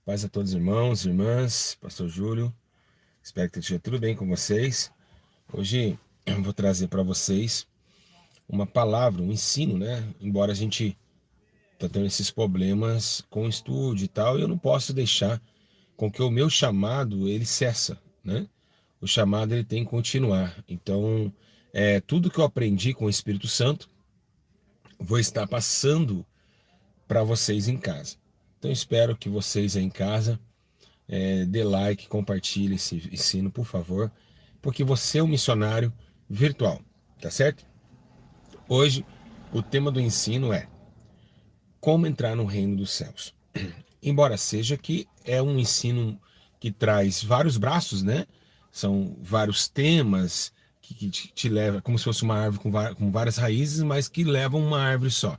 Paz a todos os irmãos e irmãs, Pastor Júlio, espero que esteja tudo bem com vocês. Hoje eu vou trazer para vocês uma palavra, um ensino, né? Embora a gente tá tendo esses problemas com o estúdio e tal, eu não posso deixar com que o meu chamado ele cessa, né? O chamado ele tem que continuar. Então, tudo que eu aprendi com o Espírito Santo, vou estar passando para vocês em casa. Então, espero que vocês aí em casa dê like, compartilhe esse ensino, por favor, porque você é um missionário virtual, tá certo? Hoje, o tema do ensino é como entrar no reino dos céus. Embora seja que é um ensino que traz vários braços, né? São vários temas que te leva, como se fosse uma árvore com várias raízes, mas que levam uma árvore só.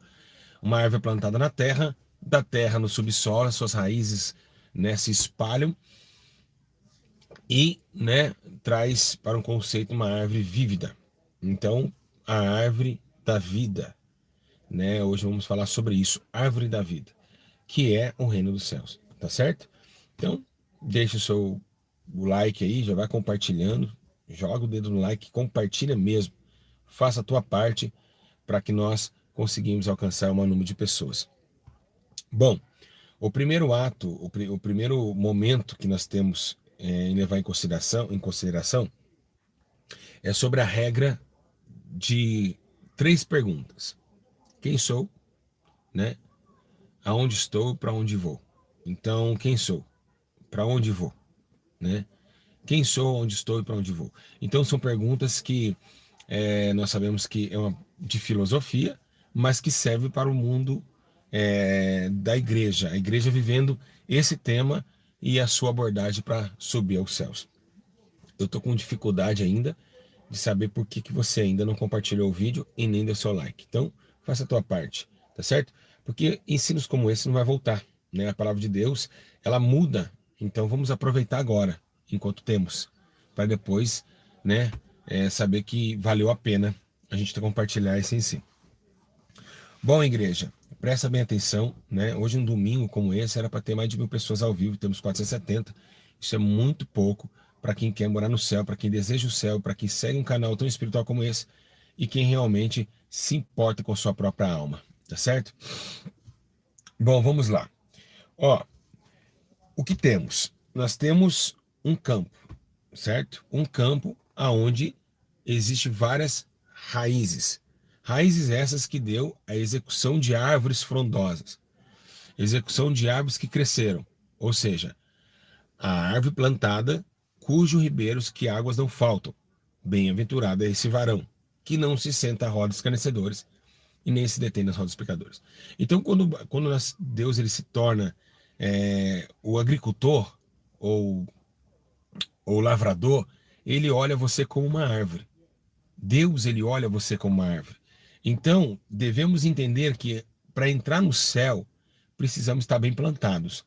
Uma árvore plantada na terra, da terra no subsolo, as suas raízes, né, se espalham e, né, traz para um conceito uma árvore vívida. Então, a árvore da vida, né? Hoje vamos falar sobre isso, árvore da vida, que é o reino dos céus, tá certo? Então, deixa o like aí, já vai compartilhando, joga o dedo no like, compartilha mesmo, faça a tua parte para que nós conseguimos alcançar o maior número de pessoas. Bom, o primeiro ato, o primeiro momento que nós temos em levar em consideração é sobre a regra de três perguntas: quem sou, né? Aonde estou, para onde vou? Então, quem sou? Para onde vou, né? Quem sou, onde estou e para onde vou? Então, são perguntas que nós sabemos que é uma de filosofia, mas que serve para o mundo da igreja. A igreja vivendo esse tema e a sua abordagem para subir aos céus. Eu estou com dificuldade ainda de saber por que você ainda não compartilhou o vídeo e nem deu seu like. Então, faça a tua parte, tá certo? Porque ensinos como esse não vai voltar, né? A palavra de Deus, ela muda. Então, vamos aproveitar agora, enquanto temos, para depois, né, saber que valeu a pena a gente compartilhar esse ensino. Bom, igreja, presta bem atenção, né? Hoje, um domingo como esse, era para ter mais de 1.000 pessoas ao vivo, temos 470. Isso é muito pouco para quem quer morar no céu, para quem deseja o céu, para quem segue um canal tão espiritual como esse e quem realmente se importa com sua própria alma, tá certo? Bom, vamos lá. Ó, o que temos? Nós temos um campo, certo? Um campo aonde existe várias raízes. Raízes essas que deu a execução de árvores frondosas, execução de árvores que cresceram, ou seja, a árvore plantada cujo ribeiros que águas não faltam. Bem-aventurado é esse varão, que não se senta à roda dos escarnecedores e nem se detém nas rodas dos pecadores. Então, quando Deus ele se torna o agricultor ou o lavrador, ele olha você como uma árvore. Deus ele olha você como uma árvore. Então, devemos entender que para entrar no céu, precisamos estar bem plantados,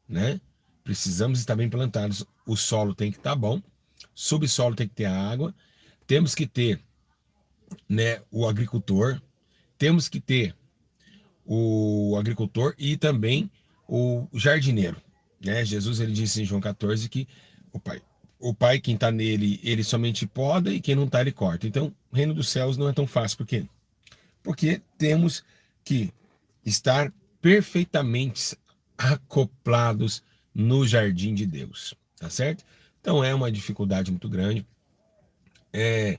né? Precisamos estar bem plantados. O solo tem que estar bom, subsolo tem que ter água, temos que ter, né, o agricultor, temos que ter o agricultor e também o jardineiro, né? Jesus ele disse em João 14 que o pai quem está nele, ele somente poda e quem não está ele corta. Então, o reino dos céus não é tão fácil, por quê? Porque temos que estar perfeitamente acoplados no jardim de Deus, tá certo? Então é uma dificuldade muito grande, é,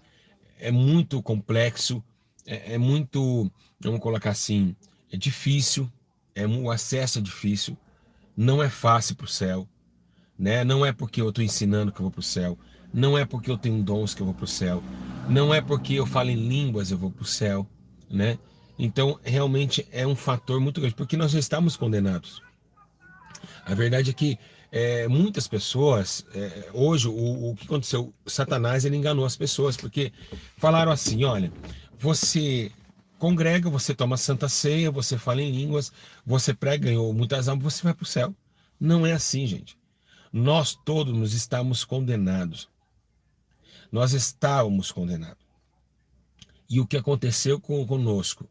é muito complexo, é muito, vamos colocar assim, é difícil, o acesso é difícil, não é fácil para o céu, né? Não é porque eu estou ensinando que eu vou para o céu, não é porque eu tenho dons que eu vou para o céu, não é porque eu falo em línguas eu vou para o céu, né? Então realmente é um fator muito grande, porque nós já estamos condenados. A verdade é que muitas pessoas, hoje, o que aconteceu? Satanás ele enganou as pessoas, porque falaram assim: olha, você congrega, você toma santa ceia, você fala em línguas, você prega, ganhou muitas almas, você vai para o céu. Não é assim, gente. Nós todos estamos condenados. Nós estávamos condenados. E o que aconteceu conosco?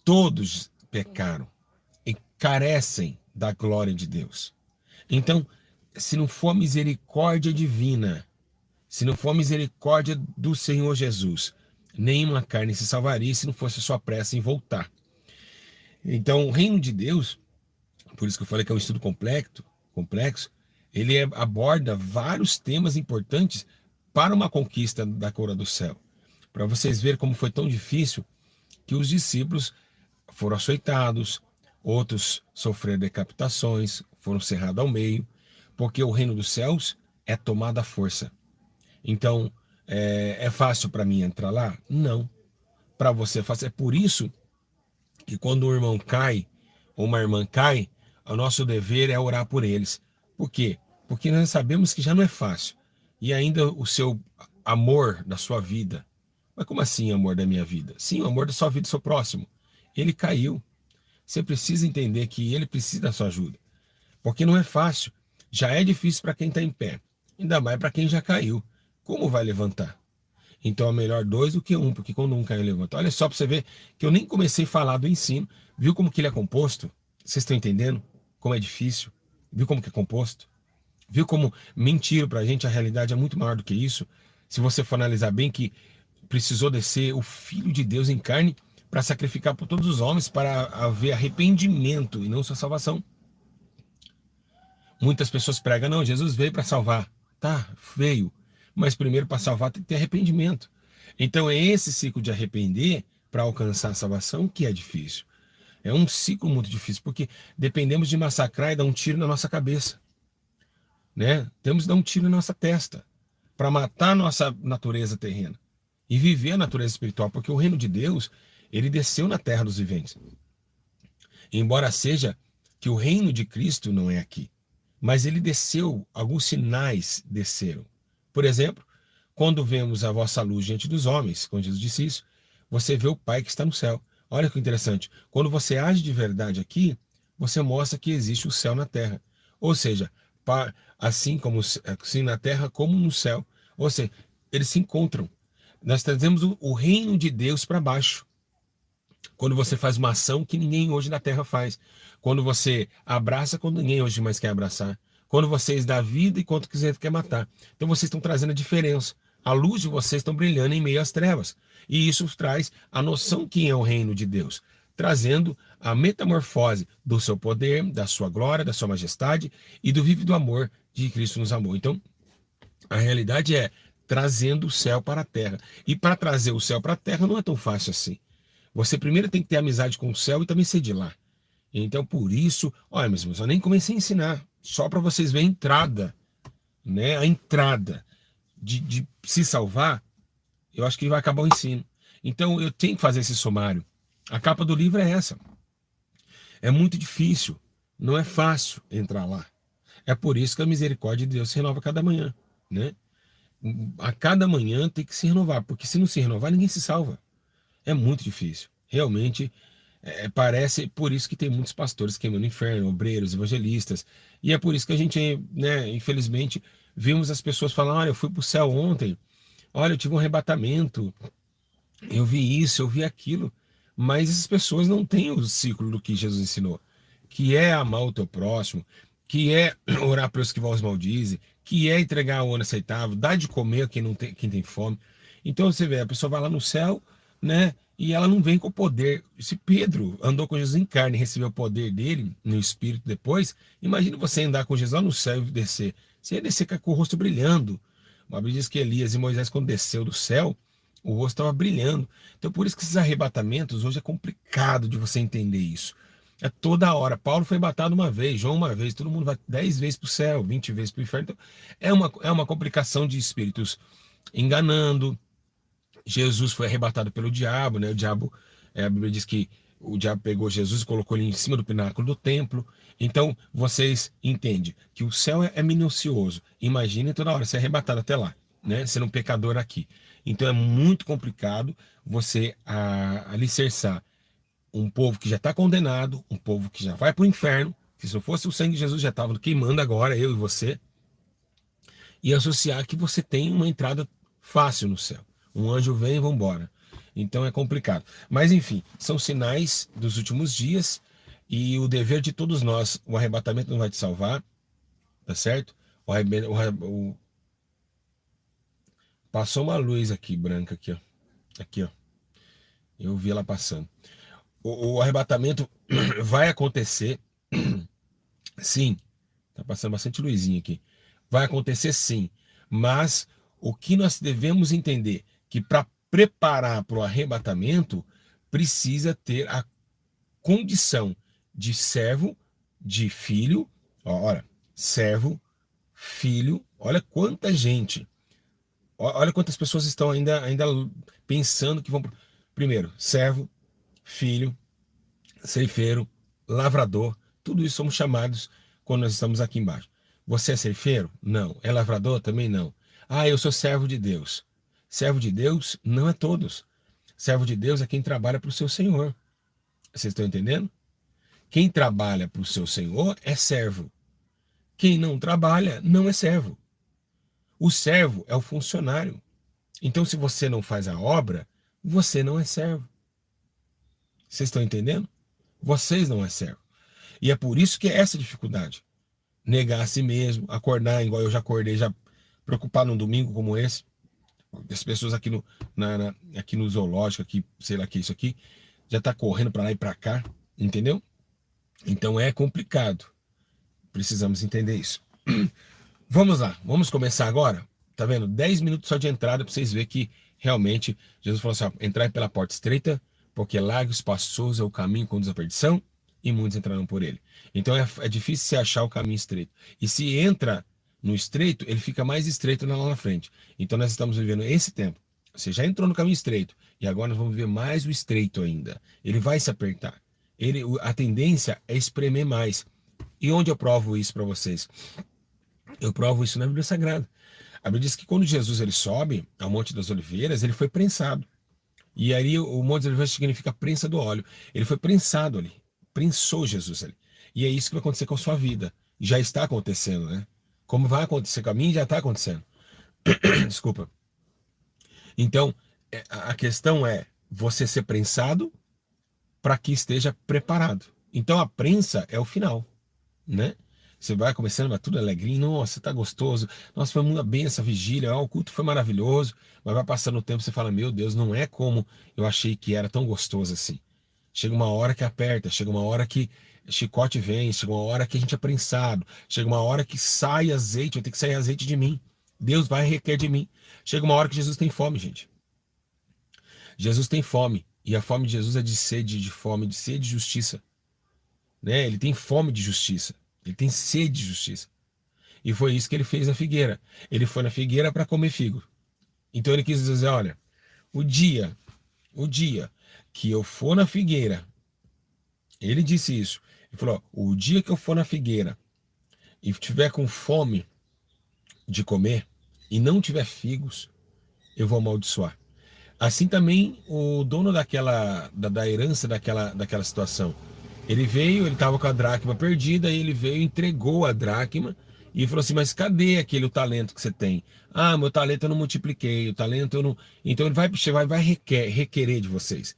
Todos pecaram e carecem da glória de Deus. Então, se não for a misericórdia divina, se não for a misericórdia do Senhor Jesus, nenhuma carne se salvaria se não fosse a sua pressa em voltar. Então, o reino de Deus, por isso que eu falei que é um estudo complexo, ele aborda vários temas importantes para uma conquista da coroa do céu. Para vocês verem como foi tão difícil que os discípulos foram açoitados, outros sofreram decapitações, foram cerrados ao meio, porque o reino dos céus é tomado à força. Então, é fácil para mim entrar lá? Não. Para você é fácil. É por isso que quando um irmão cai, ou uma irmã cai, o nosso dever é orar por eles. Por quê? Porque nós sabemos que já não é fácil. E ainda o seu amor da sua vida. Mas como assim amor da minha vida? Sim, o amor da sua vida do seu próximo. Ele caiu. Você precisa entender que ele precisa da sua ajuda. Porque não é fácil. Já é difícil para quem está em pé. Ainda mais para quem já caiu. Como vai levantar? Então é melhor dois do que um, porque quando um cai, levanta. Olha só para você ver que eu nem comecei a falar do ensino. Viu como que ele é composto? Vocês estão entendendo como é difícil? Viu como que é composto? Viu como mentiram para a gente? A realidade é muito maior do que isso. Se você for analisar bem que precisou descer o Filho de Deus em carne para sacrificar por todos os homens, para haver arrependimento e não só salvação. Muitas pessoas pregam, não, Jesus veio para salvar. Tá, veio. Mas primeiro para salvar tem que ter arrependimento. Então é esse ciclo de arrepender para alcançar a salvação que é difícil. É um ciclo muito difícil, porque dependemos de massacrar e dar um tiro na nossa cabeça. Né? Temos que dar um tiro na nossa testa para matar a nossa natureza terrena e viver a natureza espiritual, porque o reino de Deus, ele desceu na terra dos viventes. Embora seja que o reino de Cristo não é aqui, mas ele desceu, alguns sinais desceram. Por exemplo, quando vemos a vossa luz diante dos homens, quando Jesus disse isso, você vê o Pai que está no céu. Olha que interessante, quando você age de verdade aqui, você mostra que existe o céu na terra. Ou seja, assim como assim na terra como no céu. Ou seja, eles se encontram. Nós trazemos o reino de Deus para baixo. Quando você faz uma ação que ninguém hoje na terra faz. Quando você abraça quando ninguém hoje mais quer abraçar. Quando vocês dão vida e quando quiser quer matar. Então vocês estão trazendo a diferença. A luz de vocês estão brilhando em meio às trevas. E isso traz a noção que é o reino de Deus. Trazendo a metamorfose do seu poder, da sua glória, da sua majestade e do vívido amor de Cristo nos amou. Então, a realidade é trazendo o céu para a terra. E para trazer o céu para a terra não é tão fácil assim. Você primeiro tem que ter amizade com o céu e também ser de lá. Então, por isso, olha, meus irmãos, eu nem comecei a ensinar, só para vocês verem a entrada, né? A entrada de se salvar, eu acho que vai acabar o ensino. Então, eu tenho que fazer esse sumário. A capa do livro é essa. É muito difícil, não é fácil entrar lá. É por isso que a misericórdia de Deus se renova cada manhã, né? A cada manhã tem que se renovar, porque se não se renovar, ninguém se salva. É muito difícil. Realmente, parece por isso que tem muitos pastores queimando no inferno, obreiros, evangelistas. E é por isso que a gente, né, infelizmente, vimos as pessoas falando, olha, eu fui para o céu ontem, olha, eu tive um arrebatamento, eu vi isso, eu vi aquilo. Mas essas pessoas não têm o ciclo do que Jesus ensinou, que é amar o teu próximo, que é orar pelos que vos maldizem, que é entregar o ano aceitável, dar de comer a quem tem fome. Então você vê, a pessoa vai lá no céu, né? E ela não vem com o poder. Se Pedro andou com Jesus em carne e recebeu o poder dele no espírito depois, imagina você andar com Jesus lá no céu e descer. Você ia descer com o rosto brilhando. A Bíblia diz que Elias e Moisés, quando desceu do céu, o rosto estava brilhando. Então, por isso que esses arrebatamentos, hoje é complicado de você entender isso. É toda hora. Paulo foi arrebatado uma vez, João uma vez, todo mundo vai 10 vezes para o céu, 20 vezes para o inferno. Então, é uma complicação de espíritos enganando. Jesus foi arrebatado pelo diabo, né? O diabo, a Bíblia diz que o diabo pegou Jesus e colocou ele em cima do pináculo do templo. Então, vocês entendem que o céu é minucioso. Imagine toda hora ser arrebatado até lá, né? Sendo um pecador aqui. Então, é muito complicado você alicerçar um povo que já está condenado, um povo que já vai para o inferno, que se não fosse o sangue de Jesus já estava queimando agora, eu e você, e associar que você tem uma entrada fácil no céu. Um anjo vem e vão embora. Então é complicado. Mas enfim, são sinais dos últimos dias e o dever de todos nós. O arrebatamento não vai te salvar, tá certo? Passou uma luz aqui, branca, aqui, ó. Aqui, ó. Eu vi ela passando. O arrebatamento vai acontecer, sim. Tá passando bastante luzinha aqui. Vai acontecer sim, mas o que nós devemos entender que para preparar para o arrebatamento precisa ter a condição de servo, de filho. Olha, servo, filho. Olha quanta gente. Olha quantas pessoas estão ainda pensando que vão. Primeiro, servo, filho, ceifeiro, lavrador, tudo isso somos chamados quando nós estamos aqui embaixo. Você é ceifeiro? Não. É lavrador? Também não. Ah, eu sou servo de Deus. Servo de Deus não é todos. Servo de Deus é quem trabalha para o seu Senhor. Vocês estão entendendo? Quem trabalha para o seu Senhor é servo. Quem não trabalha não é servo. O servo é o funcionário. Então, se você não faz a obra, você não é servo. Vocês estão entendendo? Vocês não é servo. E é por isso que é essa dificuldade. Negar a si mesmo, acordar igual eu já acordei, já preocupado num domingo como esse. As pessoas aqui aqui no zoológico, aqui, sei lá que é isso aqui, já tá correndo para lá e para cá, entendeu? Então é complicado. Precisamos entender isso. Vamos lá, vamos começar agora. Tá vendo? 10 minutos só de entrada para vocês verem que realmente Jesus falou assim: ó, entrai pela porta estreita, porque largo e espaçoso é o caminho que conduz à perdição, e muitos entrarão por ele. Então é difícil você achar o caminho estreito. E se entra no estreito, ele fica mais estreito lá na frente. Então nós estamos vivendo esse tempo. Você já entrou no caminho estreito, e agora nós vamos viver mais o estreito ainda. Ele vai se apertar. A tendência é espremer mais. E onde eu provo isso para vocês? Eu provo isso na Bíblia Sagrada. A Bíblia diz que quando Jesus ele sobe ao Monte das Oliveiras, ele foi prensado. E aí o Monte das Oliveiras significa prensa do óleo. Ele foi prensado ali. Prensou Jesus ali. E é isso que vai acontecer com a sua vida. Já está acontecendo, né? Como vai acontecer com a minha, já está acontecendo. Desculpa. Então, a questão é você ser prensado para que esteja preparado. Então a prensa é o final, né? Você vai começando, vai tudo alegrinho, nossa, tá gostoso, nossa, foi muito bem essa vigília, ó, o culto foi maravilhoso, mas vai passando o tempo, você fala, meu Deus, não é como eu achei que era tão gostoso assim. Chega uma hora que aperta, chega uma hora que chicote vem, chega uma hora que a gente é prensado, chega uma hora que sai azeite, vai ter que sair azeite de mim. Deus vai requerer de mim. Chega uma hora que Jesus tem fome, gente. Jesus tem fome, e a fome de Jesus é de sede, de fome, de sede de justiça, né? Ele tem fome de justiça, ele tem sede de justiça. E foi isso que ele fez na figueira. Ele foi na figueira para comer figo. Então ele quis dizer, olha, o dia que eu for na figueira, ele disse isso. Ele falou, ó, o dia que eu for na figueira e tiver com fome de comer e não tiver figos, eu vou amaldiçoar. Assim também o dono da herança daquela situação. Ele veio, ele estava com a dracma perdida, e ele veio, entregou a dracma e falou assim: mas cadê o talento que você tem? Ah, meu talento eu não multipliquei, o talento eu não. Então ele vai requerer de vocês.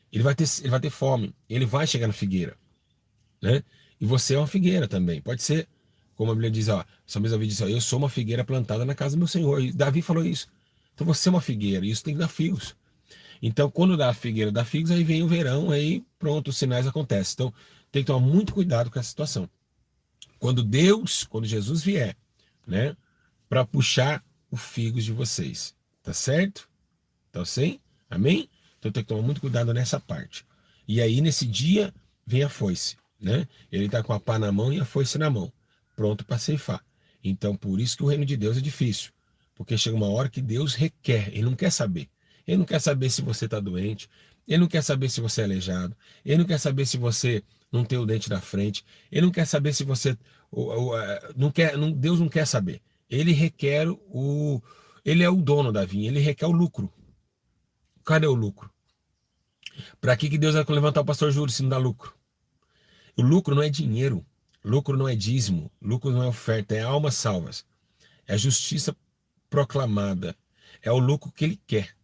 Ele vai ter fome, ele vai chegar na figueira, né? E você é uma figueira também, pode ser. Como a Bíblia diz, ó, São Mesmo diz, ó, eu sou uma figueira plantada na casa do meu Senhor. E Davi falou isso. Então você é uma figueira, e isso tem que dar figos. Então, quando dá a figueira dá figos, aí vem o verão, aí pronto, os sinais acontecem. Então, tem que tomar muito cuidado com essa situação. Quando Jesus vier, né, para puxar os figos de vocês, tá certo? Tá sim? Amém? Então tem que tomar muito cuidado nessa parte. E aí, nesse dia, vem a foice, né? Ele tá com a pá na mão e a foice na mão, pronto para ceifar. Então, por isso que o reino de Deus é difícil, porque chega uma hora que Deus requer, ele não quer saber. Ele não quer saber se você está doente, ele não quer saber se você é aleijado, ele não quer saber se você não tem o dente da frente, ele não quer saber se você não quer, Deus não quer saber. Ele requer ele é o dono da vinha, ele requer o lucro. Cadê o lucro? Para que Deus vai levantar o pastor Júlio se não dá lucro? O lucro não é dinheiro, lucro não é dízimo, lucro não é oferta, é almas salvas, é a justiça proclamada, é o lucro que ele quer.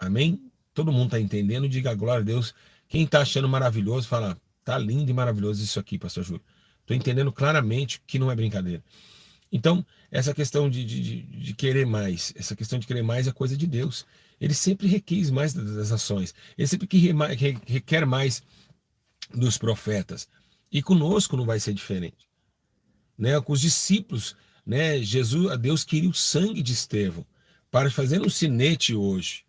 Amém? Todo mundo está entendendo? Diga glória a Deus. Quem está achando maravilhoso, fala, tá lindo e maravilhoso isso aqui, pastor Júlio. Estou entendendo claramente que não é brincadeira. Então, essa questão de querer mais, essa questão de querer mais é coisa de Deus. Ele sempre requis mais das ações, ele sempre requer mais dos profetas. E conosco não vai ser diferente, né? Com os discípulos, né? Jesus, Deus queria o sangue de Estevão para fazer um sinete hoje,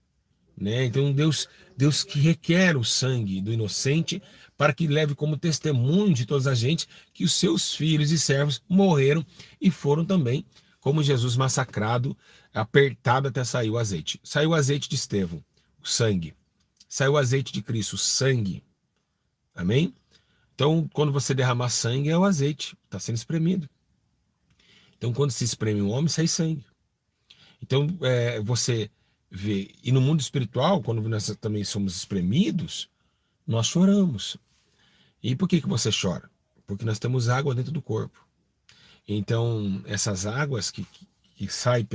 né? Então Deus que requer o sangue do inocente para que leve como testemunho de toda a gente que os seus filhos e servos morreram e foram também, como Jesus massacrado, apertado até sair o azeite. Saiu o azeite de Estevão, o sangue. Saiu o azeite de Cristo, o sangue. Amém? Então, quando você derramar sangue, é o azeite, está sendo espremido. Então, quando se espreme um homem, sai sangue. Então, você vê, e no mundo espiritual, quando nós também somos espremidos, nós choramos. E por que você chora? Porque nós temos água dentro do corpo. Então, essas águas que saem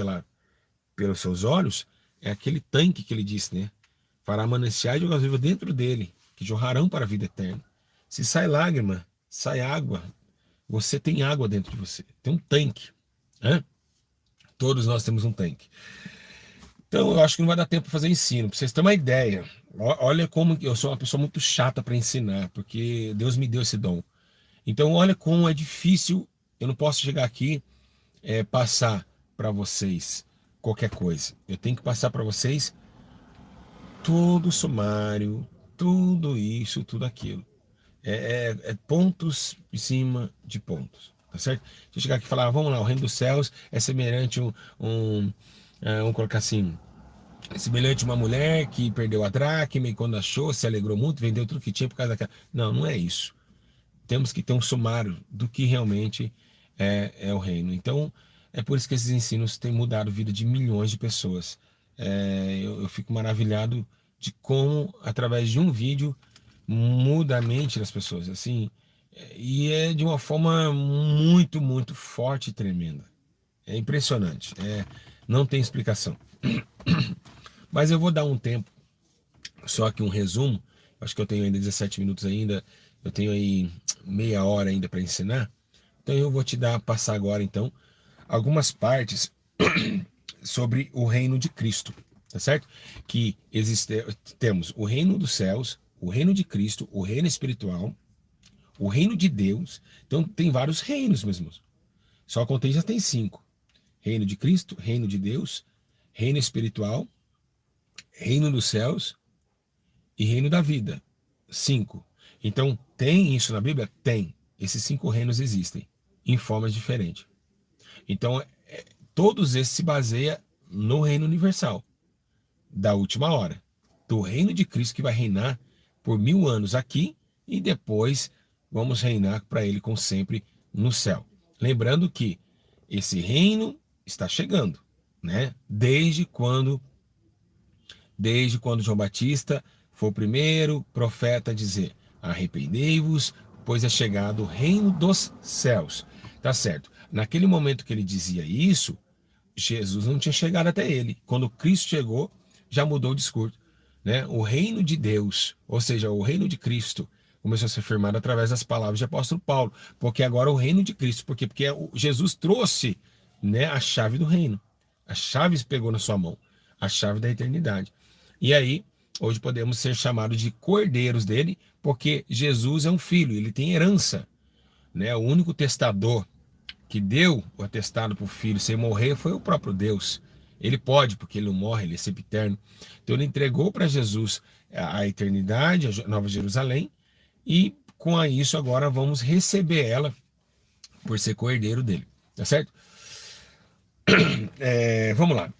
pelos seus olhos, é aquele tanque que ele disse, né? Fará mananciais de águas vivas dentro dele, que jorrarão para a vida eterna. Se sai lágrima, sai água. Você tem água dentro de você. Tem um tanque, né? Todos nós temos um tanque. Então, eu acho que não vai dar tempo para fazer ensino. Para vocês terem uma ideia, olha como eu sou uma pessoa muito chata para ensinar, porque Deus me deu esse dom. Então, olha como é difícil. Eu não posso chegar aqui passar para vocês qualquer coisa. Eu tenho que passar para vocês todo o sumário, tudo isso, tudo aquilo. É pontos em cima de pontos, tá certo? Se eu chegar aqui e falar, vamos lá, o reino dos céus é semelhante vamos colocar assim, é semelhante a uma mulher que perdeu a dracma e quando achou, se alegrou muito, vendeu tudo que tinha por causa daquela. Não, não é isso. Temos que ter um sumário do que realmente é o reino. Então, é por isso que esses ensinos têm mudado a vida de milhões de pessoas. Eu fico maravilhado de como, através de um vídeo, muda a mente das pessoas, assim, e é de uma forma muito, muito forte e tremenda. É impressionante, não tem explicação. Mas eu vou dar um tempo, só que um resumo, acho que eu tenho ainda 17 minutos ainda, eu tenho aí meia hora ainda para ensinar, então eu vou passar agora então, algumas partes sobre o reino de Cristo, tá certo? Que temos o reino dos céus, o reino de Cristo, o reino espiritual, o reino de Deus. Então tem vários reinos mesmo. Só contei já tem 5. Reino de Cristo, reino de Deus, reino espiritual, reino dos céus e reino da vida. 5. Então tem isso na Bíblia? Tem. Esses 5 reinos existem em formas diferentes. Então todos esses se baseiam no reino universal da última hora, do reino de Cristo que vai reinar por 1000 anos aqui e depois vamos reinar para ele com sempre no céu. Lembrando que esse reino está chegando, né? Desde quando João Batista foi o primeiro profeta a dizer: arrependei-vos, pois é chegado o reino dos céus. Tá certo? Naquele momento que ele dizia isso, Jesus não tinha chegado até ele. Quando Cristo chegou, já mudou o discurso, né? O reino de Deus, ou seja, o reino de Cristo, começou a ser firmado através das palavras de apóstolo Paulo, porque agora o reino de Cristo, porque Jesus trouxe, né, a chave do reino, a chave pegou na sua mão, a chave da eternidade. E aí, hoje podemos ser chamados de cordeiros dele, porque Jesus é um filho, ele tem herança, né? O único testador que deu o atestado para o filho sem morrer foi o próprio Deus. Ele pode, porque ele não morre, ele é sempre eterno. Então ele entregou para Jesus a eternidade, a Nova Jerusalém, e com isso agora vamos receber ela por ser cordeiro dele. Tá certo? Vamos lá.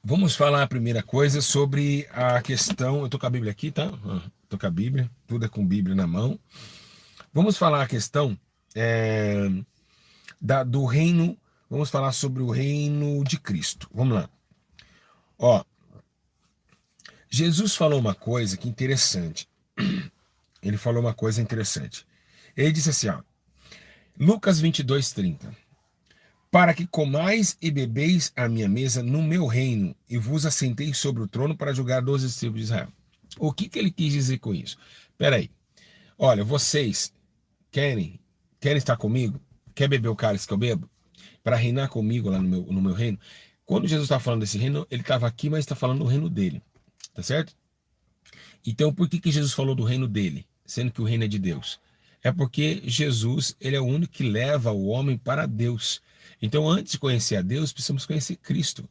Vamos falar a primeira coisa sobre a questão. Eu estou com a Bíblia aqui, tá? Estou com a Bíblia, tudo é com Bíblia na mão. Vamos falar a questão do reino. Vamos falar sobre o reino de Cristo. Vamos lá. Ó, Jesus falou uma coisa que interessante. Ele falou uma coisa interessante. Ele disse assim, ó, Lucas 22:30. Para que comais e bebeis a minha mesa no meu reino, e vos assenteis sobre o trono para julgar 12 tribos de Israel. O que ele quis dizer com isso? Peraí. Olha, vocês querem estar comigo? Quer beber o cálice que eu bebo? para reinar comigo lá no meu reino. Quando Jesus está falando desse reino, ele estava aqui, mas está falando do reino dele, tá certo? Então, por que Jesus falou do reino dele, sendo que o reino é de Deus? É porque Jesus, ele é o único que leva o homem para Deus. Então, antes de conhecer a Deus, precisamos conhecer Cristo.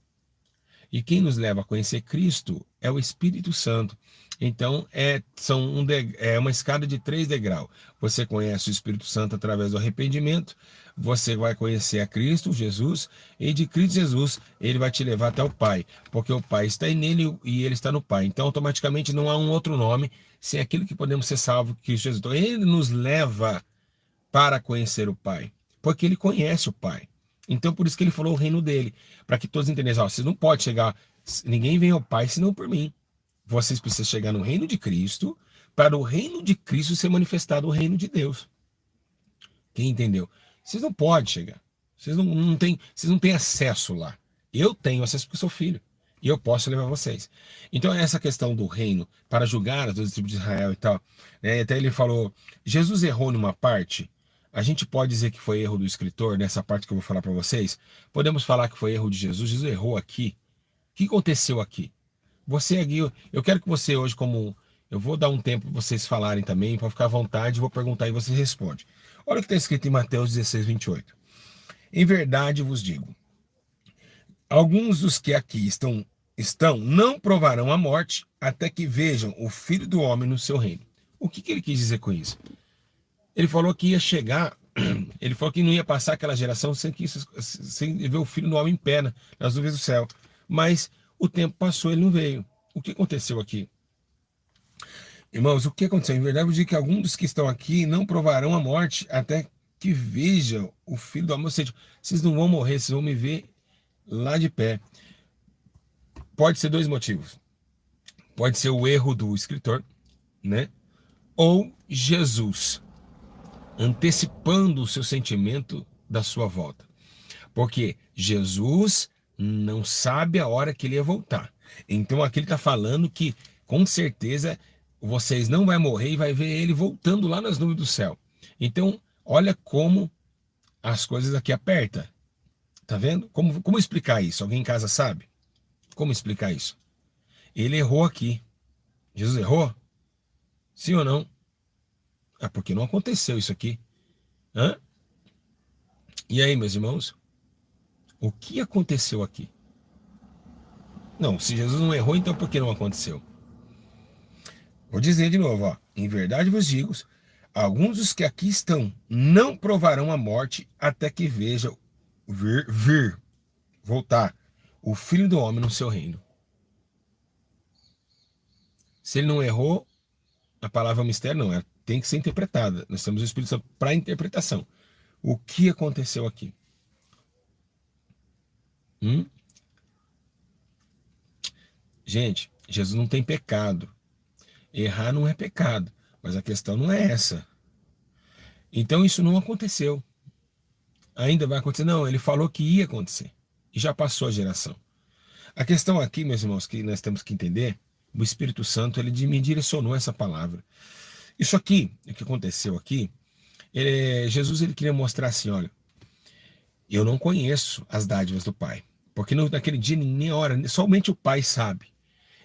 E quem nos leva a conhecer Cristo é o Espírito Santo. Então, é uma escada de 3 degraus. Você conhece o Espírito Santo através do arrependimento, você vai conhecer a Cristo, Jesus, e de Cristo Jesus, ele vai te levar até o Pai, porque o Pai está nele e ele está no Pai. Então, automaticamente, não há um outro nome sem aquilo que podemos ser salvos, Cristo Jesus. Então, ele nos leva para conhecer o Pai, porque ele conhece o Pai. Então, por isso que ele falou o reino dele, para que todos entendessem, vocês não podem chegar, ninguém vem ao Pai senão por mim. Vocês precisam chegar no reino de Cristo, para o reino de Cristo ser manifestado o reino de Deus. Quem entendeu? Vocês não podem chegar. Vocês não têm acesso lá. Eu tenho acesso porque sou filho. E eu posso levar vocês. Então, essa questão do reino, para julgar as 12 tribos de Israel e tal, né, até ele falou, Jesus errou numa parte. A gente pode dizer que foi erro do escritor, nessa parte que eu vou falar para vocês. Podemos falar que foi erro de Jesus. Jesus errou aqui. O que aconteceu aqui? Você aqui, eu quero que você hoje, eu vou dar um tempo para vocês falarem também, para ficar à vontade, vou perguntar e você responde. Olha o que está escrito em Mateus 16, 28. Em verdade vos digo, alguns dos que aqui estão não provarão a morte até que vejam o Filho do Homem no seu reino. O que ele quis dizer com isso? Ele falou que ia chegar, ele falou que não ia passar aquela geração sem ver o Filho do Homem em pé nas nuvens do céu. Mas o tempo passou, ele não veio. O que aconteceu aqui? Irmãos, o que aconteceu? Em verdade, eu digo que alguns dos que estão aqui não provarão a morte até que vejam o Filho do Homem. Ou seja, vocês não vão morrer, vocês vão me ver lá de pé. Pode ser 2 motivos. Pode ser o erro do escritor, né? Ou Jesus antecipando o seu sentimento da sua volta. Porque Jesus não sabe a hora que ele ia voltar. Então aqui ele está falando que, com certeza, vocês não vão morrer e vai ver ele voltando lá nas nuvens do céu. Então, olha como as coisas aqui apertam. Tá vendo? Como explicar isso? Alguém em casa sabe? Como explicar isso? Ele errou aqui. Jesus errou? Sim ou não? É porque não aconteceu isso aqui. Hã? E aí, meus irmãos? O que aconteceu aqui? Não, se Jesus não errou, então por que não aconteceu? Vou dizer de novo, ó. Em verdade vos digo, alguns dos que aqui estão não provarão a morte até que vejam voltar o Filho do Homem no seu reino. Se ele não errou, a palavra mistério não, ela tem que ser interpretada. Nós temos o Espírito Santo para interpretação. O que aconteceu aqui? Gente, Jesus não tem pecado. Errar não é pecado, mas a questão não é essa. Então isso não aconteceu. Ainda vai acontecer? Não, ele falou que ia acontecer. E já passou a geração. A questão aqui, meus irmãos, que nós temos que entender, o Espírito Santo, ele me direcionou essa palavra. Isso aqui, o que aconteceu aqui, Jesus ele queria mostrar assim, olha, eu não conheço as dádivas do Pai, porque naquele dia, nem a hora, somente o Pai sabe.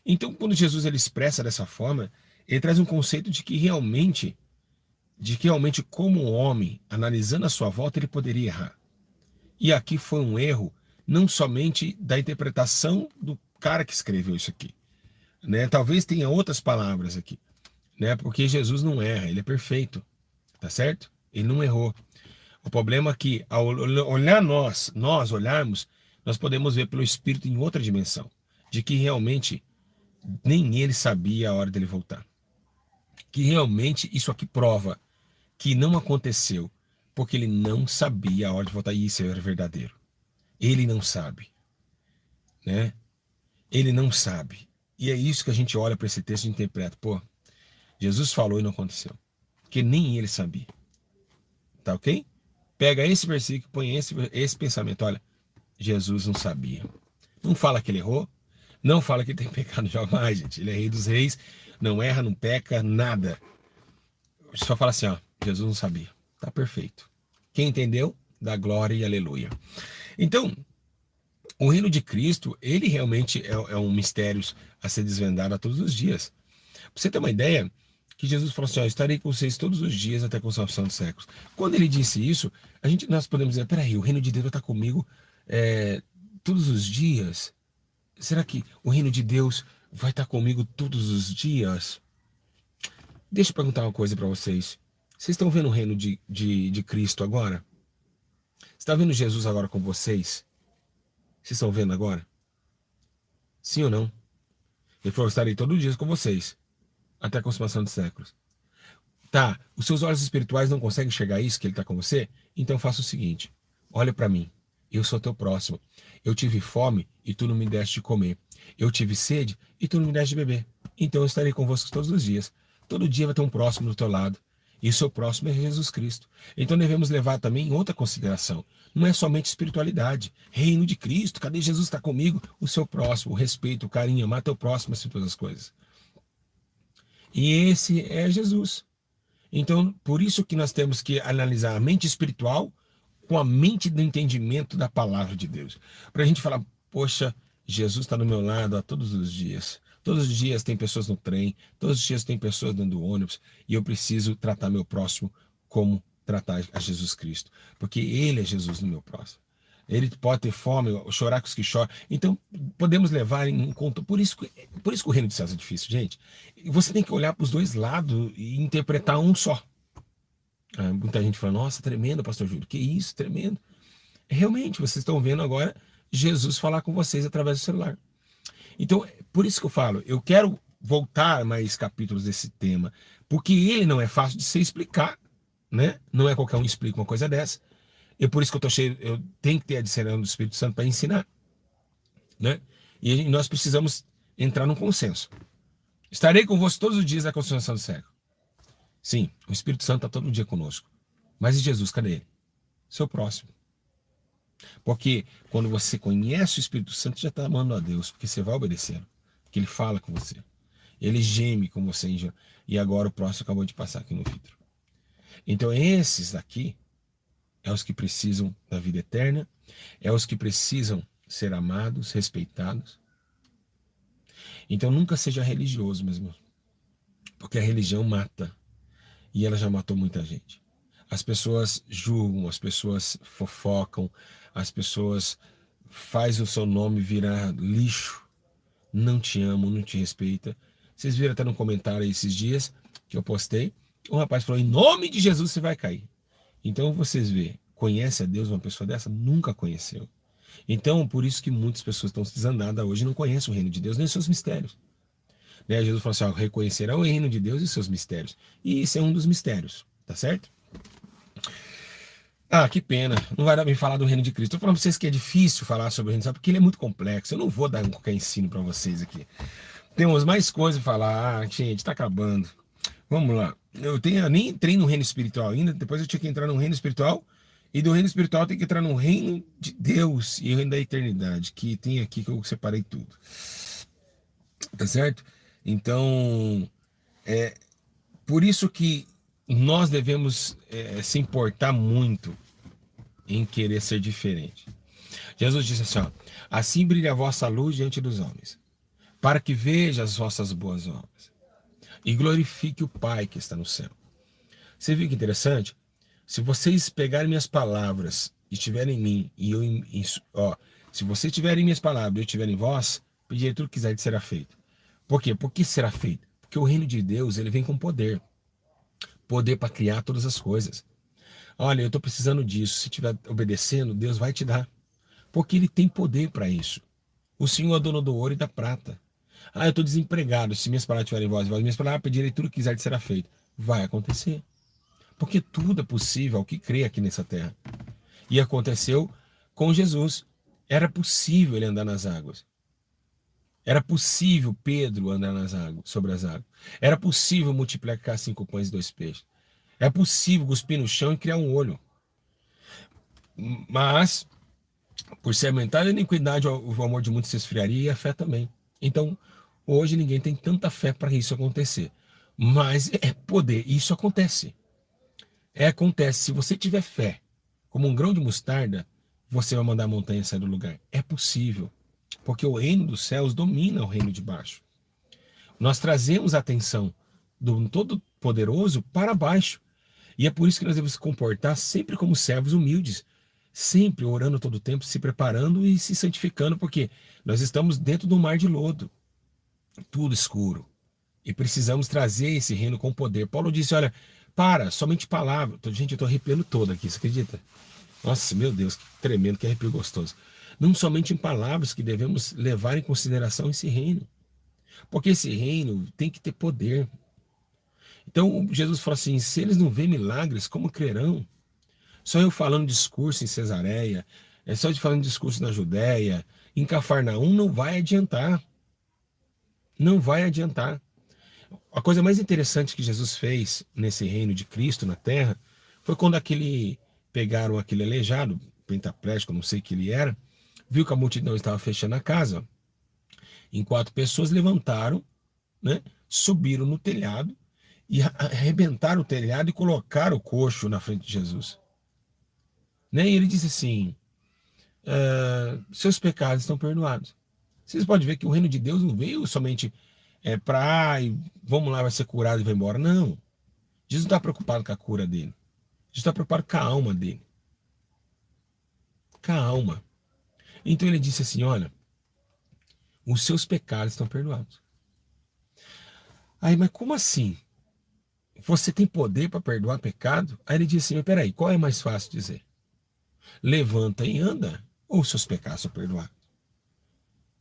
Então, quando Jesus ele expressa dessa forma, ele traz um conceito de que realmente como um homem, analisando a sua volta, ele poderia errar. E aqui foi um erro, não somente da interpretação do cara que escreveu isso aqui, né? Talvez tenha outras palavras aqui, né? Porque Jesus não erra, ele é perfeito, tá certo? Ele não errou. O problema é que, ao olhar nós olharmos, nós podemos ver pelo Espírito em outra dimensão, de que realmente nem ele sabia a hora dele voltar. Que realmente isso aqui prova que não aconteceu, porque ele não sabia a hora de voltar, e isso era verdadeiro. Ele não sabe, né? Ele não sabe. E é isso que a gente olha para esse texto e interpreta. Pô, Jesus falou e não aconteceu, porque nem ele sabia. Tá ok? Pega esse versículo, põe esse pensamento. Olha, Jesus não sabia. Não fala que ele errou, não fala que ele tem pecado jamais, gente. Ele é rei dos reis, não erra, não peca, nada. Só fala assim, ó, Jesus não sabia. Tá perfeito. Quem entendeu, da glória e aleluia. Então, o reino de Cristo, ele realmente é um mistério a ser desvendado a todos os dias. Pra você ter uma ideia, que Jesus falou assim, ó, estarei com vocês todos os dias até a consumação dos séculos. Quando ele disse isso, nós podemos dizer, peraí, o reino de Deus vai estar comigo todos os dias? Será que o reino de Deus vai estar comigo todos os dias? Deixa eu perguntar uma coisa para vocês. Vocês estão vendo o reino de Cristo agora? Você está vendo Jesus agora com vocês? Vocês estão vendo agora? Sim ou não? Ele falou, estarei todos os dias com vocês, até a consumação dos séculos. Tá, os seus olhos espirituais não conseguem enxergar isso, que ele está com você? Então faça o seguinte, olha para mim, eu sou teu próximo. Eu tive fome e tu não me deste de comer. Eu tive sede e tu não me deste de beber. Então eu estarei convosco todos os dias. Todo dia vai ter um próximo do teu lado. E o seu próximo é Jesus Cristo. Então devemos levar também em outra consideração. Não é somente espiritualidade. Reino de Cristo, cadê Jesus está comigo? O seu próximo, o respeito, o carinho, amar teu próximo, assim todas as coisas. E esse é Jesus. Então, por isso que nós temos que analisar a mente espiritual com a mente do entendimento da palavra de Deus. Para a gente falar, poxa, Jesus está do meu lado a todos os dias. Todos os dias tem pessoas no trem, todos os dias tem pessoas dentro do ônibus, e eu preciso tratar meu próximo como tratar a Jesus Cristo. Porque Ele é Jesus no meu próximo. Ele pode ter fome, chorar com os que choram. Então, podemos levar em conta. Por isso que o reino de céus é difícil, gente. Você tem que olhar para os dois lados e interpretar um só. Muita gente fala, nossa, tremendo, pastor Júlio. Que isso, tremendo. Realmente, vocês estão vendo agora Jesus falar com vocês através do celular. Então, por isso que eu falo, eu quero voltar mais capítulos desse tema, porque ele não é fácil de se explicar, né? Não é qualquer um que explica uma coisa dessa. E por isso que eu tenho que ter a discernimento do Espírito Santo para ensinar, né? E nós precisamos entrar num consenso. Estarei convosco todos os dias da consumação do século. Sim, o Espírito Santo está todo dia conosco. Mas e Jesus, cadê ele? Seu próximo. Porque quando você conhece o Espírito Santo, já está amando a Deus, porque você vai obedecendo. Porque ele fala com você. Ele geme com você. E agora o próximo acabou de passar aqui no vidro. Então esses daqui é os que precisam da vida eterna, é os que precisam ser amados, respeitados. Então nunca seja religioso mesmo, porque a religião mata, e ela já matou muita gente. As pessoas julgam, as pessoas fofocam, as pessoas fazem o seu nome virar lixo, não te amam, não te respeitam. Vocês viram até no comentário esses dias que eu postei, um rapaz falou, em nome de Jesus você vai cair. Então vocês vê, conhece a Deus uma pessoa dessa? Nunca conheceu. Então por isso que muitas pessoas estão desandadas hoje e não conhecem o reino de Deus nem os seus mistérios. Né? Jesus falou assim, ó, reconhecerão o reino de Deus e seus mistérios. E isso é um dos mistérios, tá certo? Ah, que pena, não vai dar bem falar do reino de Cristo. Estou falando para vocês que é difícil falar sobre o reino de Deus, porque ele é muito complexo. Eu não vou dar qualquer ensino para vocês aqui. Temos mais coisas para falar. Ah, gente, está acabando. Vamos lá. Eu nem entrei no reino espiritual ainda, depois eu tinha que entrar no reino espiritual, e do reino espiritual eu tenho que entrar no reino de Deus e o reino da eternidade, que tem aqui que eu separei tudo. Tá certo? Então, por isso que nós devemos se importar muito em querer ser diferente. Jesus disse assim, ó, assim brilha a vossa luz diante dos homens, para que veja as vossas boas obras e glorifique o Pai que está no céu. Você viu que interessante? Se vocês pegarem minhas palavras e estiverem em mim, se vocês tiverem minhas palavras e eu estiver em vós, pedirei tudo que quiser e será feito. Por quê? Por que será feito? Porque o reino de Deus, ele vem com poder. Poder para criar todas as coisas. Olha, eu estou precisando disso. Se estiver obedecendo, Deus vai te dar. Porque ele tem poder para isso. O Senhor é dono do ouro e da prata. Ah, eu estou desempregado. Se minhas palavras estiverem em vós, minhas palavras pedirei tudo que quiser e será feito. Vai acontecer. Porque tudo é possível ao que crê aqui nessa terra. E aconteceu com Jesus. Era possível ele andar nas águas. Era possível Pedro andar nas águas, sobre as águas. Era possível multiplicar 5 pães e 2 peixes. É possível cuspir no chão e criar um olho. Mas, por ser aumentada a iniquidade, o amor de muitos se esfriaria e a fé também. Então, hoje ninguém tem tanta fé para isso acontecer. Mas é poder, isso acontece. Acontece, se você tiver fé, como um grão de mostarda, você vai mandar a montanha sair do lugar. É possível, porque o reino dos céus domina o reino de baixo. Nós trazemos a atenção do Todo-Poderoso para baixo. E é por isso que nós devemos se comportar sempre como servos humildes, sempre orando todo o tempo, se preparando e se santificando, porque nós estamos dentro do mar de lodo, tudo escuro, e precisamos trazer esse reino com poder. Paulo disse, olha, somente palavra. Gente, eu estou arrepiando todo aqui, você acredita? Nossa, meu Deus, que tremendo, que arrepio gostoso. Não somente em palavras que devemos levar em consideração esse reino, porque esse reino tem que ter poder. Então Jesus falou assim, se eles não veem milagres, como crerão? Só eu falando discurso em Cesareia, só de falando discurso na Judéia, em Cafarnaum, não vai adiantar. Não vai adiantar. A coisa mais interessante que Jesus fez nesse reino de Cristo na terra foi quando pegaram aquele aleijado, pentaplégico, não sei o que ele era, viu que a multidão estava fechando a casa. Em 4 pessoas levantaram, né, subiram no telhado e arrebentaram o telhado e colocaram o coxo na frente de Jesus. Né? E ele disse assim, seus pecados estão perdoados. Vocês podem ver que o reino de Deus não veio somente para, vamos lá, vai ser curado e vai embora. Não. Jesus não está preocupado com a cura dele. Jesus está preocupado com a alma dele. Com a alma. Então ele disse assim, olha, os seus pecados estão perdoados. Aí, mas como assim? Você tem poder para perdoar pecado? Aí ele disse assim, mas peraí, qual é mais fácil dizer? Levanta e anda, ou seus pecados são perdoados?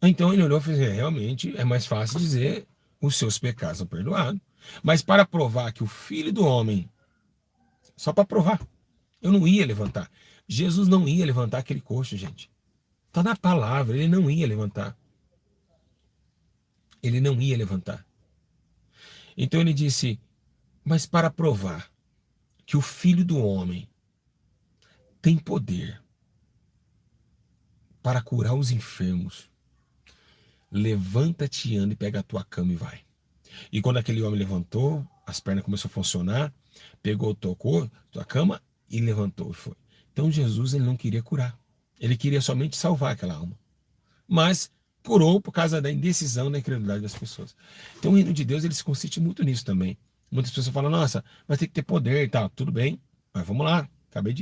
Então ele olhou e falou, realmente é mais fácil dizer, os seus pecados são perdoados. Mas para provar que o Filho do Homem, só para provar, eu não ia levantar. Jesus não ia levantar aquele coxo, gente. Está na palavra, ele não ia levantar. Ele não ia levantar. Então ele disse, mas para provar que o Filho do Homem tem poder para curar os enfermos, levanta-te, anda e pega a tua cama e vai. E quando aquele homem levantou, as pernas começaram a funcionar, pegou, tocou tua cama e levantou e foi. Então Jesus ele não queria curar. Ele queria somente salvar aquela alma. Mas curou por causa da indecisão, da incredulidade das pessoas. Então o reino de Deus ele se consiste muito nisso também. Muitas pessoas falam, nossa, mas tem que ter poder e tal. Tudo bem, mas vamos lá.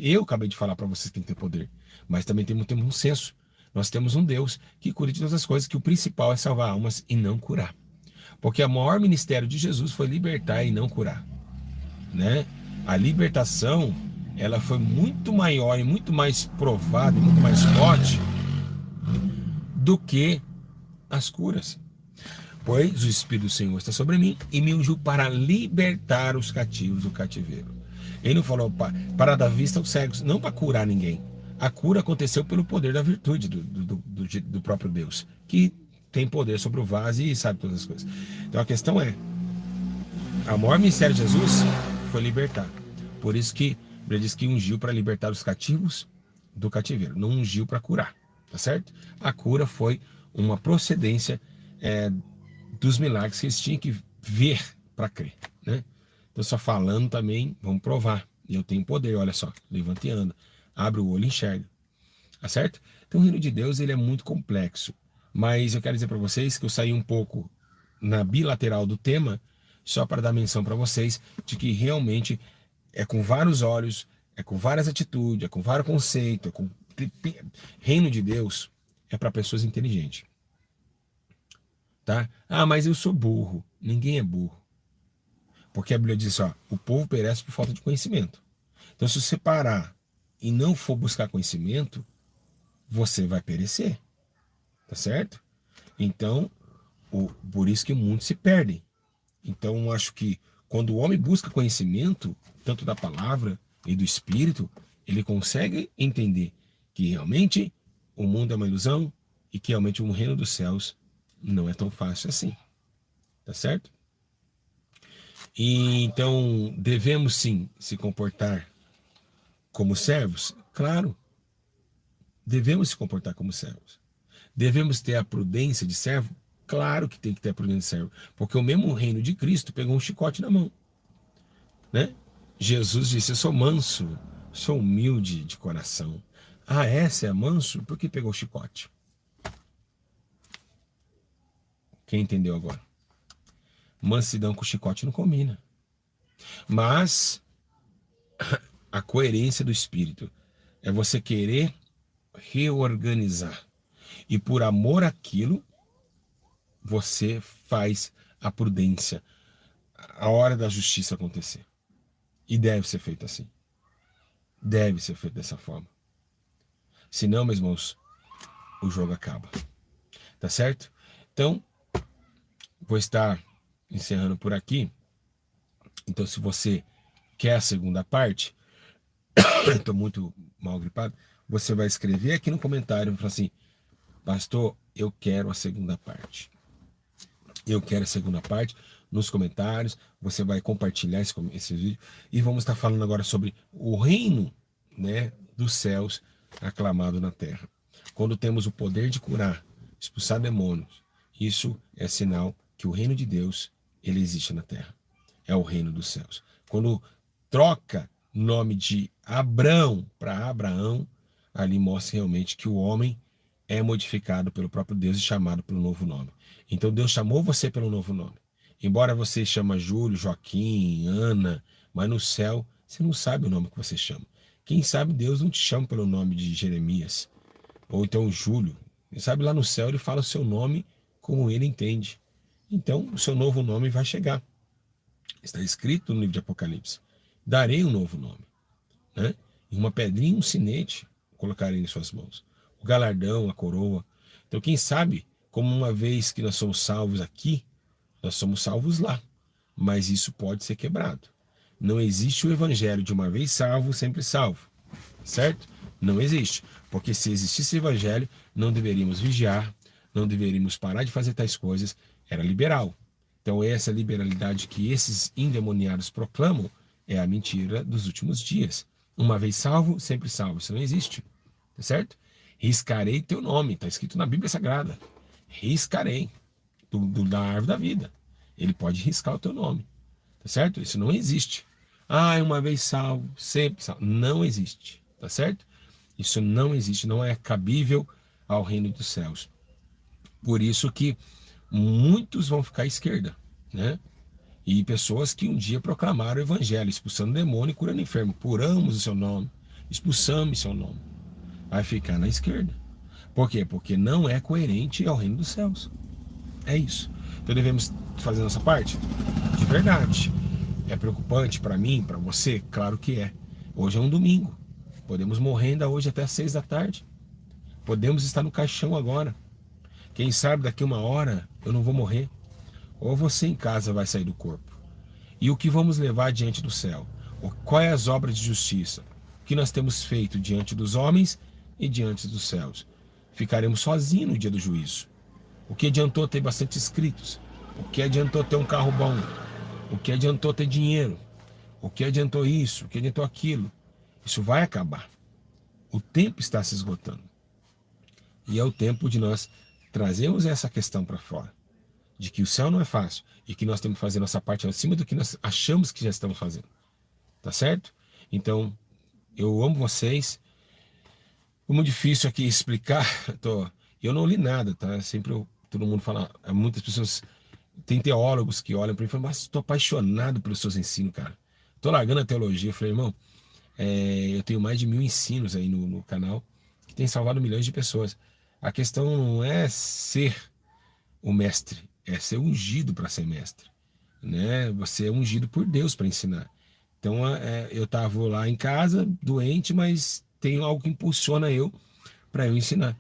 Eu acabei de falar para vocês que tem que ter poder. Mas também temos um senso. Nós temos um Deus que cura de todas as coisas, que o principal é salvar almas e não curar. Porque o maior ministério de Jesus foi libertar e não curar. Né? A libertação, ela foi muito maior e muito mais provada e muito mais forte do que as curas. Pois o Espírito do Senhor está sobre mim e me ungiu para libertar os cativos do cativeiro. Ele não falou para dar vista aos cegos, não para curar ninguém. A cura aconteceu pelo poder da virtude do próprio Deus, que tem poder sobre o vaso e sabe todas as coisas. Então a questão é, o maior ministério de Jesus foi libertar. Por isso que ele diz que ungiu para libertar os cativos do cativeiro, não ungiu para curar, tá certo? A cura foi uma procedência dos milagres que eles tinham que ver para crer, né? Então só falando também, vamos provar. Eu tenho poder, olha só, levanta e anda, abre o olho e enxerga, tá certo? Então o reino de Deus ele é muito complexo, mas eu quero dizer para vocês que eu saí um pouco na bilateral do tema, só para dar menção para vocês de que realmente é com vários olhos, é com várias atitudes, é com vários conceitos, reino de Deus é para pessoas inteligentes. Tá? Ah, mas eu sou burro. Ninguém é burro. Porque a Bíblia diz, ó, o povo perece por falta de conhecimento. Então, se você parar e não for buscar conhecimento, você vai perecer. Tá certo? Então, por isso que muitos se perdem. Então, eu acho que quando o homem busca conhecimento, tanto da palavra e do Espírito, ele consegue entender que realmente o mundo é uma ilusão e que realmente o reino dos céus não é tão fácil assim, tá certo? E então, devemos sim se comportar como servos? Claro, devemos se comportar como servos. Devemos ter a prudência de servo? Claro que tem que ter a prudência de servo, porque o mesmo reino de Cristo pegou um chicote na mão, né? Jesus disse, eu sou manso sou humilde de coração. Ah, essa é manso? Por que pegou o chicote? Quem entendeu agora? Mansidão com chicote não combina. Mas a coerência do espírito é você querer reorganizar. E por amor àquilo, você faz a prudência, a hora da justiça acontecer. E deve ser feito assim. Deve ser feito dessa forma. Senão, meus irmãos, o jogo acaba. Tá certo? Então, vou estar encerrando por aqui. Então, se você quer a segunda parte, estou muito mal gripado, você vai escrever aqui no comentário e falar assim: pastor, eu quero a segunda parte. Eu quero a segunda parte. Nos comentários, você vai compartilhar esse vídeo. E vamos estar falando agora sobre o reino, né, dos céus aclamado na terra. Quando temos o poder de curar, expulsar demônios, isso é sinal que o reino de Deus, ele existe na terra. É o reino dos céus. Quando troca o nome de Abrão para Abraão, ali mostra realmente que o homem é modificado pelo próprio Deus e chamado pelo novo nome. Então Deus chamou você pelo novo nome. Embora você chama Júlio, Joaquim, Ana, mas no céu você não sabe o nome que você chama. Quem sabe Deus não te chama pelo nome de Jeremias, ou então Júlio. Quem sabe lá no céu ele fala o seu nome como ele entende. Então o seu novo nome vai chegar. Está escrito no livro de Apocalipse: darei um novo nome, né? E uma pedrinha, um sinete colocarei em suas mãos. O galardão, a coroa. Então quem sabe, como uma vez que nós somos salvos aqui, nós somos salvos lá. Mas isso pode ser quebrado. Não existe o evangelho de uma vez salvo, sempre salvo. Certo? Não existe. Porque se existisse o evangelho, não deveríamos vigiar, não deveríamos parar de fazer tais coisas. Era liberal. Então essa liberalidade que esses endemoniados proclamam é a mentira dos últimos dias. Uma vez salvo, sempre salvo. Isso não existe. Tá certo? Riscarei teu nome. Está escrito na Bíblia Sagrada. Riscarei. Da árvore da vida. Ele pode riscar o teu nome. Tá certo? Isso não existe. Ah, uma vez salvo, sempre salvo. Não existe. Tá certo? Isso não existe. Não é cabível ao reino dos céus. Por isso que muitos vão ficar à esquerda, né? E pessoas que um dia proclamaram o evangelho, expulsando demônio e curando enfermo. Curamos o seu nome, expulsamos o seu nome. Vai ficar na esquerda. Por quê? Porque não é coerente ao reino dos céus. É isso. Então devemos fazer nossa parte? De verdade. É preocupante para mim, para você? Claro que é. Hoje é um domingo. Podemos morrer ainda hoje até às 6 da tarde. Podemos estar no caixão agora. Quem sabe daqui uma hora eu não vou morrer. Ou você em casa vai sair do corpo. E o que vamos levar diante do céu? Quais as obras de justiça? O que nós temos feito diante dos homens e diante dos céus? Ficaremos sozinhos no dia do juízo. O que adiantou ter bastante inscritos? O que adiantou ter um carro bom? O que adiantou ter dinheiro? O que adiantou isso? O que adiantou aquilo? Isso vai acabar. O tempo está se esgotando. E é o tempo de nós trazermos essa questão para fora. De que o céu não é fácil e que nós temos que fazer nossa parte acima do que nós achamos que já estamos fazendo. Tá certo? Então, eu amo vocês. É muito difícil aqui explicar. Eu não li nada, tá? Todo mundo fala, muitas pessoas, tem teólogos que olham para mim e falam: mas estou apaixonado pelos seus ensinos, cara. Estou largando a teologia. Eu falei: irmão, eu tenho mais de 1000 ensinos aí no canal que tem salvado milhões de pessoas. A questão não é ser o mestre, é ser ungido para ser mestre, né? Você é ungido por Deus para ensinar. Então eu estava lá em casa, doente, mas tenho algo que impulsiona eu para eu ensinar.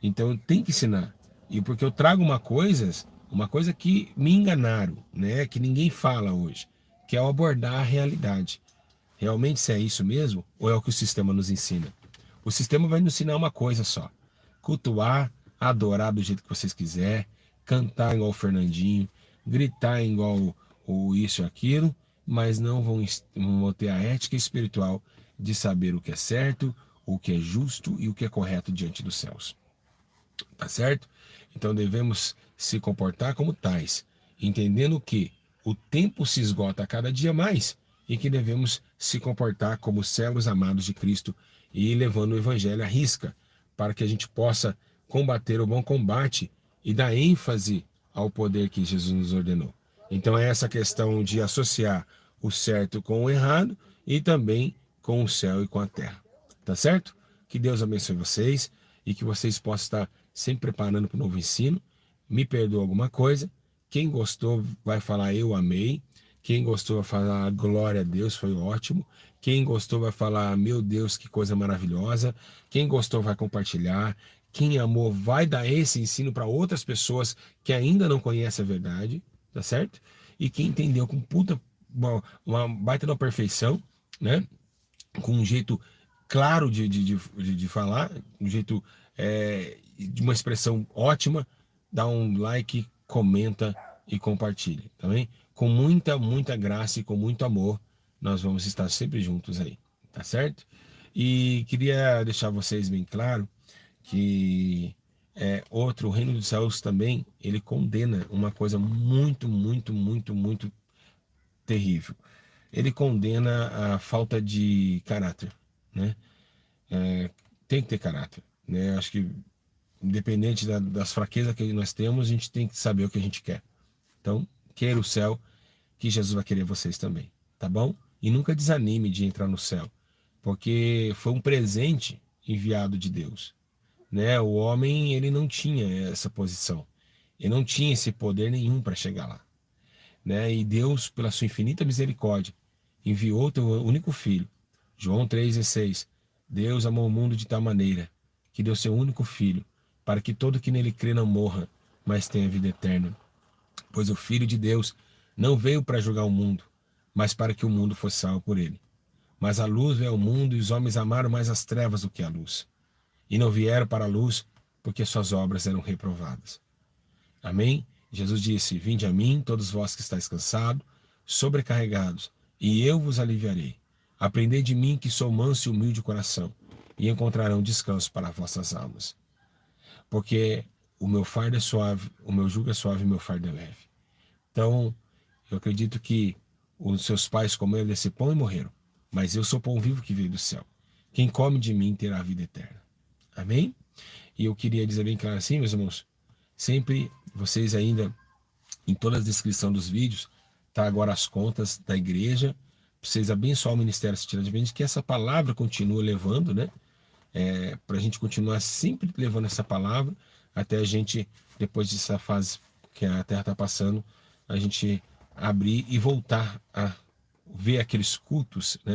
Então eu tenho que ensinar. E porque eu trago uma coisa que me enganaram, né? Que ninguém fala hoje, que é o abordar a realidade. Realmente se é isso mesmo ou é o que o sistema nos ensina? O sistema vai nos ensinar uma coisa só: cultuar, adorar do jeito que vocês quiserem, cantar igual o Fernandinho, gritar igual o isso e aquilo, mas não vão ter a ética espiritual de saber o que é certo, o que é justo e o que é correto diante dos céus. Tá certo? Então devemos se comportar como tais, entendendo que o tempo se esgota a cada dia mais e que devemos se comportar como servos amados de Cristo e ir levando o evangelho à risca, para que a gente possa combater o bom combate e dar ênfase ao poder que Jesus nos ordenou. Então é essa questão de associar o certo com o errado e também com o céu e com a terra. Tá certo? Que Deus abençoe vocês e que vocês possam estar sempre preparando para o novo ensino. Me perdoa alguma coisa. Quem gostou vai falar eu amei. Quem gostou vai falar glória a Deus, foi ótimo. Quem gostou vai falar meu Deus, que coisa maravilhosa. Quem gostou vai compartilhar. Quem amou vai dar esse ensino para outras pessoas que ainda não conhecem a verdade, tá certo? E quem entendeu com uma baita da perfeição, né? Com um jeito claro de falar, um jeito de uma expressão ótima, dá um like, comenta e compartilha, tá bem? Com muita graça e com muito amor, nós vamos estar sempre juntos aí, tá certo? E queria deixar vocês bem claro que o reino dos céus também, ele condena uma coisa muito terrível. Ele condena a falta de caráter, né? Tem que ter caráter, né? Acho que independente das fraquezas que nós temos, a gente tem que saber o que a gente quer. Então, queira o céu, que Jesus vai querer vocês também, tá bom? E nunca desanime de entrar no céu, porque foi um presente enviado de Deus, né? O homem, ele não tinha essa posição, ele não tinha esse poder nenhum para chegar lá, né? E Deus, pela sua infinita misericórdia, enviou o teu único filho. João 3,16. Deus amou o mundo de tal maneira que deu seu único filho, para que todo que nele crê não morra, mas tenha vida eterna. Pois o Filho de Deus não veio para julgar o mundo, mas para que o mundo fosse salvo por ele. Mas a luz veio ao mundo e os homens amaram mais as trevas do que a luz. E não vieram para a luz, porque suas obras eram reprovadas. Amém? Jesus disse: Vinde a mim, todos vós que estáis cansados, sobrecarregados, e eu vos aliviarei. Aprendei de mim, que sou manso e humilde de coração, e encontrarão descanso para vossas almas. Porque o meu fardo é suave, o meu jugo é suave e o meu fardo é leve. Então, eu acredito que os seus pais comeram desse pão e morreram, mas eu sou pão vivo que veio do céu. Quem come de mim terá a vida eterna. Amém? E eu queria dizer bem claro assim, meus irmãos, sempre vocês ainda, em toda a descrição dos vídeos, tá agora as contas da igreja, para vocês abençoar o Ministério Assistida de Bênção, que essa palavra continua levando, né? Para a gente continuar sempre levando essa palavra, até a gente, depois dessa fase que a Terra está passando, a gente abrir e voltar a ver aqueles cultos, né?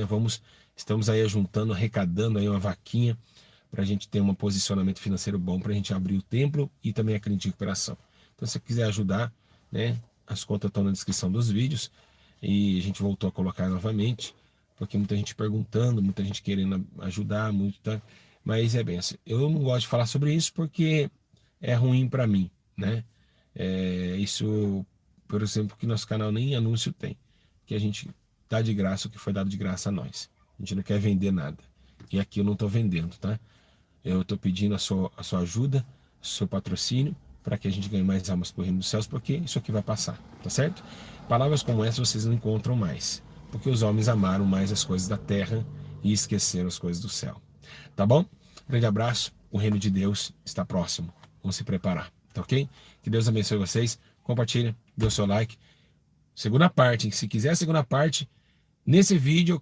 Estamos aí juntando, arrecadando aí uma vaquinha, para a gente ter um posicionamento financeiro bom, para a gente abrir o templo e também a clínica de recuperação. Então, se você quiser ajudar, né, as contas estão na descrição dos vídeos, e a gente voltou a colocar novamente, porque muita gente perguntando, muita gente querendo ajudar, mas é bem assim. Eu não gosto de falar sobre isso porque é ruim para mim, né? Isso, por exemplo, que nosso canal nem anúncio tem, que a gente dá de graça o que foi dado de graça a nós. A gente não quer vender nada. E aqui eu não estou vendendo, tá? Eu estou pedindo a sua ajuda, o seu patrocínio, para que a gente ganhe mais almas para o reino dos céus, porque isso aqui vai passar, tá certo? Palavras como essa vocês não encontram mais, porque os homens amaram mais as coisas da terra e esqueceram as coisas do céu. Tá bom? Grande abraço, o reino de Deus está próximo. Vamos se preparar, tá ok? Que Deus abençoe vocês. Compartilha, dê o seu like. Segunda parte, se quiser a segunda parte, nesse vídeo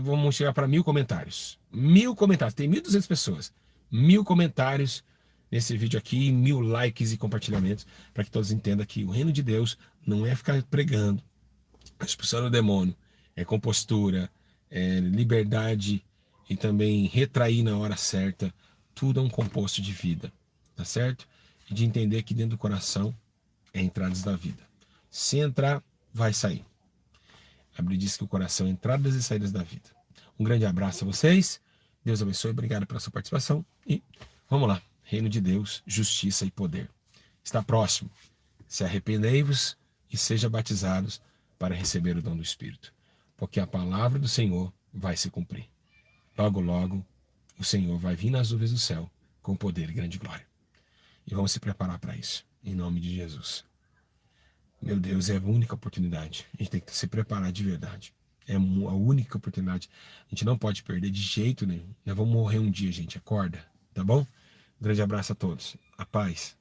vamos chegar para 1000 comentários. 1000 comentários, tem 1.200 pessoas. 1000 comentários nesse vídeo aqui, 1000 likes e compartilhamentos, para que todos entendam que o reino de Deus não é ficar pregando, expulsando o demônio, é compostura, é liberdade e também retrair na hora certa. Tudo é um composto de vida, tá certo? E de entender que dentro do coração é entradas da vida. Se entrar, vai sair. A Bíblia diz que o coração é entradas e saídas da vida. Um grande abraço a vocês. Deus abençoe. Obrigado pela sua participação. E vamos lá. Reino de Deus, justiça e poder. Está próximo. Se arrependei-vos e sejam batizados para receber o dom do Espírito. Porque a palavra do Senhor vai se cumprir. Logo, o Senhor vai vir nas nuvens do céu com poder e grande glória. E vamos se preparar para isso. Em nome de Jesus. Meu Deus, é a única oportunidade. A gente tem que se preparar de verdade. É a única oportunidade. A gente não pode perder de jeito nenhum. Nós vamos morrer um dia, gente. Acorda, tá bom? Um grande abraço a todos. A paz.